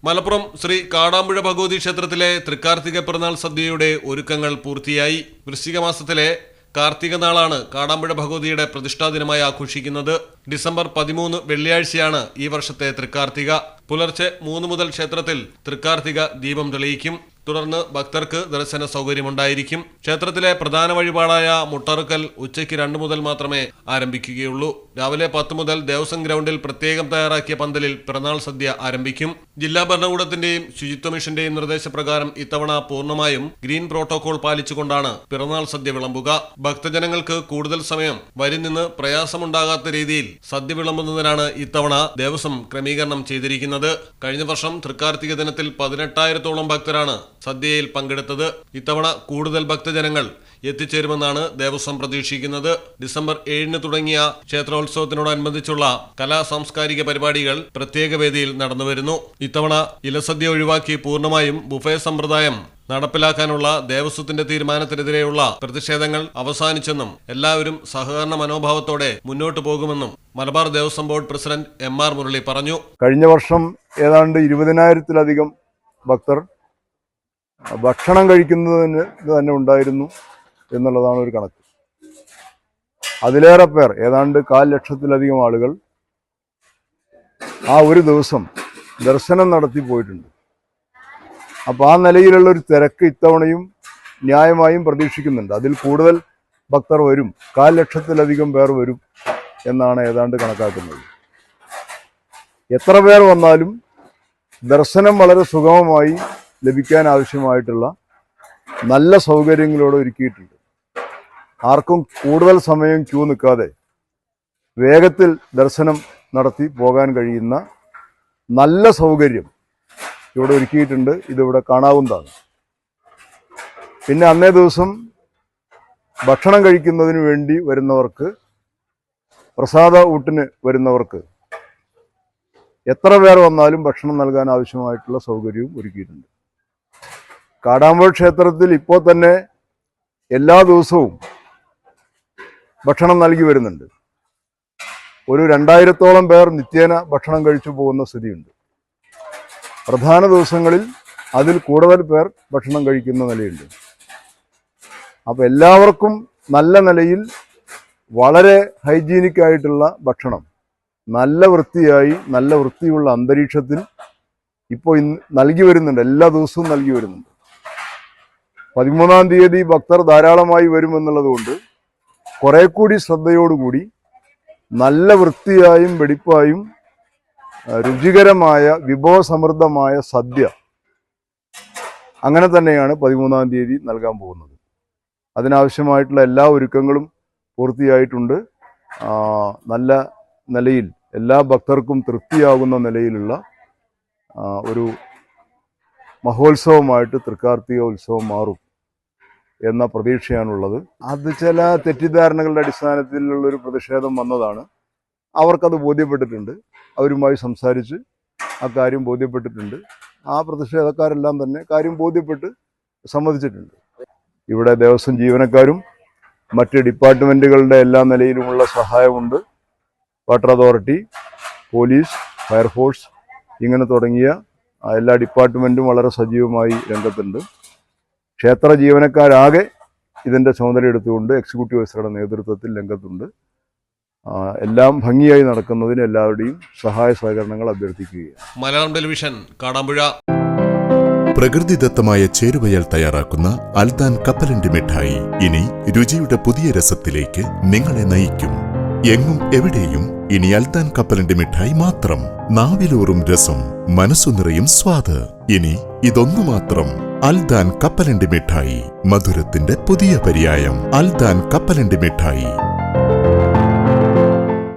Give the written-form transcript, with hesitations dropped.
മലപ്പുറം ശ്രീ കാടാമ്പുഴ ഭഗവതി ക്ഷേത്രത്തിലെ തൃക്കാർത്തിക പിറന്നാൾ സദ്യയുടെ ഒരുക്കങ്ങൾ പൂർത്തിയായി. വൃശ്ചിക മാസത്തിലെ കാർത്തിക നാളാണ് കാടാമ്പുഴ ഭഗവതിയുടെ പ്രതിഷ്ഠാദിനമായി ആഘോഷിക്കുന്നത്. ഡിസംബർ 13 വെള്ളിയാഴ്ചയാണ് ഈ വർഷത്തെ തൃക്കാർത്തിക. പുലർച്ചെ 3 മുതൽ ക്ഷേത്രത്തിൽ തൃക്കാർത്തിക ദീപം തെളിയിക്കും. തുടർന്ന് ഭക്തർക്ക് ദർശന സൗകര്യമുണ്ടായിരിക്കും. ക്ഷേത്രത്തിലെ പ്രധാന വഴിപാടായ മുട്ടറുക്കൽ ഉച്ചയ്ക്ക് 2 മുതൽ മാത്രമേ ആരംഭിക്കുകയുള്ളൂ. രാവിലെ 10 മുതൽ ദേവസ്വം ഗ്രൗണ്ടിൽ പ്രത്യേകം തയ്യാറാക്കിയ പന്തലിൽ പിറന്നാൾ സദ്യ ആരംഭിക്കും. ജില്ലാ ഭരണകൂടത്തിന്റെയും ശുചിത്വ മിഷന്റെയും നിർദ്ദേശപ്രകാരം ഇത്തവണ പൂർണ്ണമായും ഗ്രീൻ പ്രോട്ടോകോൾ പാലിച്ചുകൊണ്ടാണ് പിറന്നാൾ സദ്യ വിളമ്പുക. ഭക്തജനങ്ങൾക്ക് കൂടുതൽ സമയം വരി നിന്ന് പ്രയാസമുണ്ടാകാത്ത രീതിയിൽ സദ്യ വിളമ്പുന്നതിനാണ് ഇത്തവണ ദേവസ്വം ക്രമീകരണം ചെയ്തിരിക്കുന്നത്. കഴിഞ്ഞ വർഷം തൃക്കാർത്തിക ദിനത്തിൽ 18,000-ഓളം ഭക്തരാണ് സദ്യയിൽ പങ്കെടുത്തത്. ഇത്തവണ കൂടുതൽ ഭക്തജനങ്ങൾ എത്തിച്ചേരുമെന്നാണ് ദേവസ്വം പ്രതീക്ഷിക്കുന്നത്. ഡിസംബർ 7 തുടങ്ങിയ ക്ഷേത്രോത്സവത്തിനോടനുബന്ധിച്ചുള്ള കലാ സാംസ്കാരിക പരിപാടികൾ പ്രത്യേക വേദിയിൽ നടന്നുവരുന്നു. ഇത്തവണ ഇലസദ്യ ഒഴിവാക്കി പൂർണ്ണമായും ബുഫേ സമ്പ്രദായം നടപ്പിലാക്കാനുള്ള ദേവസ്വത്തിന്റെ തീരുമാനത്തിനെതിരെയുള്ള പ്രതിഷേധങ്ങൾ അവസാനിച്ചെന്നും എല്ലാവരും സഹകരണ മനോഭാവത്തോടെ മുന്നോട്ടു പോകുമെന്നും Malabar Devaswom board president MR Murali പറഞ്ഞു. കഴിഞ്ഞ വർഷം ഏതാണ്ട് 20,000-ലധികം ഭക്തർ ഭക്ഷണം കഴിക്കുന്നതിന് തന്നെ ഉണ്ടായിരുന്നു എന്നുള്ളതാണ് ഒരു കണക്ക്. അതിലേറെ പേർ, ഏതാണ്ട് 1,00,000-ലധികം ആളുകൾ ആ ഒരു ദിവസം ദർശനം നടത്തി പോയിട്ടുണ്ട്. അപ്പോൾ ആ നിലയിലുള്ള ഒരു തിരക്ക് ഇത്തവണയും ന്യായമായും പ്രതീക്ഷിക്കുന്നുണ്ട്. അതിൽ കൂടുതൽ ഭക്തർ വരും, 1,00,000-ലധികം പേർ വരും എന്നാണ് ഏതാണ്ട് കണക്കാക്കുന്നത്. എത്ര പേർ വന്നാലും ദർശനം വളരെ സുഗമമായി ലഭിക്കാൻ ആവശ്യമായിട്ടുള്ള നല്ല സൗകര്യങ്ങളോട് ഒരുക്കിയിട്ടുണ്ട്. ആർക്കും കൂടുതൽ സമയം ക്യൂ നിൽക്കാതെ വേഗത്തിൽ ദർശനം നടത്തി പോകാൻ കഴിയുന്ന നല്ല സൗകര്യം ഇവിടെ ഒരുക്കിയിട്ടുണ്ട്. ഇതിവിടെ കാണാവുന്നതാണ്. പിന്നെ അന്നേ ദിവസം ഭക്ഷണം കഴിക്കുന്നതിന് വേണ്ടി വരുന്നവർക്ക്, പ്രസാദ ഊട്ടിന് വരുന്നവർക്ക് എത്ര പേർ വന്നാലും ഭക്ഷണം നൽകാൻ ആവശ്യമായിട്ടുള്ള സൗകര്യവും ഒരുക്കിയിട്ടുണ്ട്. കാടാമ്പുഴ ക്ഷേത്രത്തിൽ ഇപ്പോൾ തന്നെ എല്ലാ ദിവസവും ഭക്ഷണം നൽകി വരുന്നുണ്ട്. ഒരു 2,000-ഓളം പേർ നിത്യേന ഭക്ഷണം കഴിച്ചു പോകുന്ന സ്ഥിതിയുണ്ട്. പ്രധാന ദിവസങ്ങളിൽ അതിൽ കൂടുതൽ പേർ ഭക്ഷണം കഴിക്കുന്ന നിലയുണ്ട്. അപ്പോൾ എല്ലാവർക്കും നല്ല നിലയിൽ വളരെ ഹൈജീനിക് ആയിട്ടുള്ള ഭക്ഷണം നല്ല വൃത്തിയായി, നല്ല വൃത്തിയുള്ള അന്തരീക്ഷത്തിൽ ഇപ്പോൾ നൽകി വരുന്നുണ്ട്. എല്ലാ ദിവസവും നൽകി വരുന്നുണ്ട്. 13-ാം തീയതി ഭക്തർ ധാരാളമായി വരുമെന്നുള്ളത് കൊണ്ട് കുറെ കൂടി ശ്രദ്ധയോടുകൂടി നല്ല വൃത്തിയായും വെടിപ്പായും രുചികരമായ വിഭവസമൃദ്ധമായ സദ്യ അങ്ങനെ തന്നെയാണ് 13-ാം തീയതി നൽകാൻ പോകുന്നത്. അതിനാവശ്യമായിട്ടുള്ള എല്ലാ ഒരുക്കങ്ങളും പൂർത്തിയായിട്ടുണ്ട്. നല്ല നിലയിൽ എല്ലാ ഭക്തർക്കും തൃപ്തിയാകുന്ന നിലയിലുള്ള ഒരു മഹോത്സവമായിട്ട് തൃക്കാർത്തിക ഉത്സവം മാറും എന്ന പ്രതീക്ഷയാണുള്ളത്. അത് ചില തെറ്റിദ്ധാരണകളുടെ അടിസ്ഥാനത്തിലുള്ളൊരു പ്രതിഷേധം വന്നതാണ്. അവർക്കത് ബോധ്യപ്പെട്ടിട്ടുണ്ട്. അവരുമായി സംസാരിച്ച് ആ കാര്യം ബോധ്യപ്പെട്ടിട്ടുണ്ട്. ആ പ്രതിഷേധക്കാരെല്ലാം തന്നെ കാര്യം ബോധ്യപ്പെട്ട് സമ്മതിച്ചിട്ടുണ്ട്. ഇവിടെ ദേവസ്വം ജീവനക്കാരും മറ്റ് ഡിപ്പാർട്ട്മെൻറ്റുകളുടെ എല്ലാ നിലയിലുമുള്ള സഹായമുണ്ട്. വാട്ടർ അതോറിറ്റി, പോലീസ്, ഫയർഫോഴ്സ് ഇങ്ങനെ തുടങ്ങിയ എല്ലാ ഡിപ്പാർട്ട്മെൻറ്റും വളരെ സജീവമായി രംഗത്തുണ്ട്. ക്ഷേത്ര ജീവനക്കാരാകെ ഇതിൻ്റെ ചുമതല എടുത്തുകൊണ്ട് എക്സിക്യൂട്ടീവ് ഓഫീസറുടെ നേതൃത്വത്തിൽ രംഗത്തുണ്ട്. എല്ലാം ഭംഗിയായി നടക്കുന്നതിന് എല്ലാവരുടെയും സഹായ സഹകരണങ്ങൾ അഭ്യർത്ഥിക്കുകയാണ്. മലയാളം ടെലിവിഷൻ, കാടാമ്പുഴ. പ്രകൃതിദത്തമായ ചേരുവയാൽ തയ്യാറാക്കുന്ന അൽദാൻ കപ്പലണ്ടി മിഠായി ഇനി രുചിയുടെ പുതിയ രസത്തിലേക്ക് നിങ്ങളെ നയിക്കും. എങ്ങും എവിടെയും ഇനി അൽദാൻ കപ്പലണ്ടി മിഠായി മാത്രം. നാവിലൂറും രസം, മനസ്സു നിറയും സ്വാദ്. ഇനി ഇതൊന്നു മാത്രം. അൽദാൻ കപ്പലണ്ടി മിഠായി, മധുരത്തിന്റെ പുതിയ പര്യായം. അൽദാൻ കപ്പലണ്ടി മിഠായി.